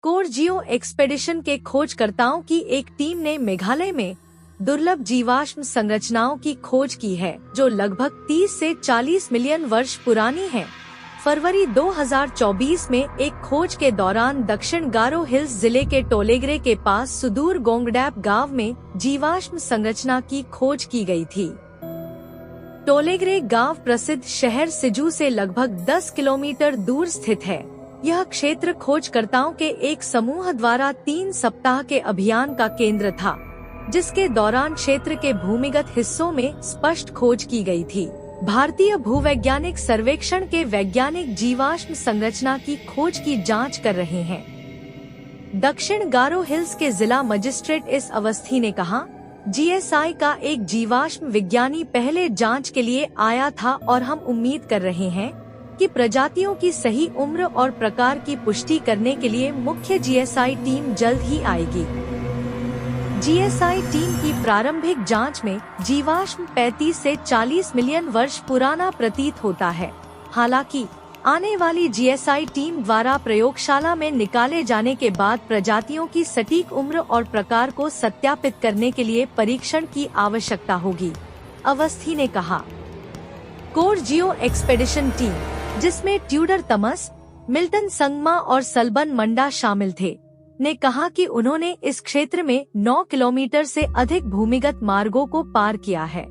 Core जियो expedition के खोजकर्ताओं की एक टीम ने मेघालय में दुर्लभ जीवाश्म संरचनाओं की खोज की है, जो लगभग 30 से 40 मिलियन वर्ष पुरानी हैं। फरवरी 2024 में एक खोज के दौरान दक्षिण गारो हिल्स जिले के टोलेग्रे के पास सुदूर गोंगडैप गांव में जीवाश्म संरचना की खोज की गई थी। टोलेग्रे गांव प्रसिद्ध शहर सिजू से लगभग 10 किलोमीटर दूर स्थित है। यह क्षेत्र खोजकर्ताओं के एक समूह द्वारा 3 सप्ताह के अभियान का केंद्र था, जिसके दौरान क्षेत्र के भूमिगत हिस्सों में स्पष्ट खोज की गई थी। भारतीय भूवैज्ञानिक सर्वेक्षण के वैज्ञानिक जीवाश्म संरचना की खोज की जांच कर रहे हैं। दक्षिण गारो हिल्स के जिला मजिस्ट्रेट एस अवस्थी ने कहा, जीएसआई का एक जीवाश्म विज्ञानी पहले जांच के लिए आया था और हम उम्मीद कर रहे हैं कि प्रजातियों की सही उम्र और प्रकार की पुष्टि करने के लिए मुख्य जीएसआई टीम जल्द ही आएगी। जीएसआई टीम की प्रारंभिक जांच में जीवाश्म 35 से 40 मिलियन वर्ष पुराना प्रतीत होता है। हालांकि आने वाली जीएसआई टीम द्वारा प्रयोगशाला में निकाले जाने के बाद प्रजातियों की सटीक उम्र और प्रकार को सत्यापित करने के लिए परीक्षण की आवश्यकता होगी, अवस्थी ने कहा। कोर जियो एक्सपेडिशन टीम, जिसमें ट्यूडर तमस, मिल्टन संगमा और सलबन मंडा शामिल थे, ने कहा कि उन्होंने इस क्षेत्र में 9 किलोमीटर से अधिक भूमिगत मार्गों को पार किया है।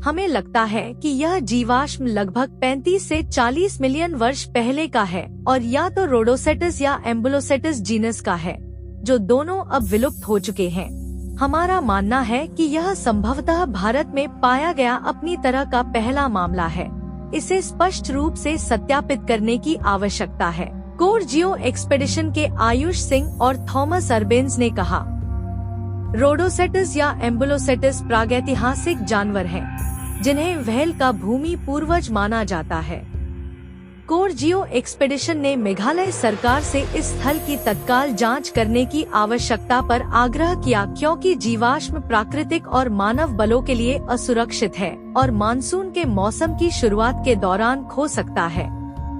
हमें लगता है कि यह जीवाश्म लगभग 35 से 40 मिलियन वर्ष पहले का है और या तो रोडोसेटस या एम्बुलोसेटस जीनस का है, जो दोनों अब विलुप्त हो चुके हैं। हमारा मानना है कि यह संभवतः भारत में पाया गया अपनी तरह का पहला मामला है। इसे स्पष्ट रूप से सत्यापित करने की आवश्यकता है। कोर जियो एक्सपेडिशन के आयुष सिंह और थॉमस अर्बेन्स ने कहा, रोडोसेटस या एम्बुलोसेटस प्रागैतिहासिक जानवर हैं, जिन्हें व्हेल का भूमि पूर्वज माना जाता है। कोर जियो एक्सपेडिशन ने मेघालय सरकार से इस स्थल की तत्काल जांच करने की आवश्यकता पर आग्रह किया, क्योंकि जीवाश्म प्राकृतिक और मानव बलों के लिए असुरक्षित है और मानसून के मौसम की शुरुआत के दौरान खो सकता है।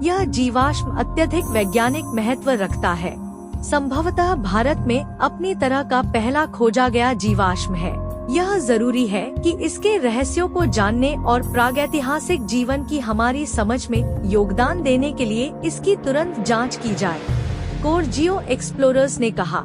यह जीवाश्म अत्यधिक वैज्ञानिक महत्व रखता है, संभवतः भारत में अपनी तरह का पहला खोजा गया जीवाश्म है। यह जरूरी है कि इसके रहस्यों को जानने और प्रागैतिहासिक जीवन की हमारी समझ में योगदान देने के लिए इसकी तुरंत जांच की जाए, कोर जियो एक्सप्लोरर्स ने कहा।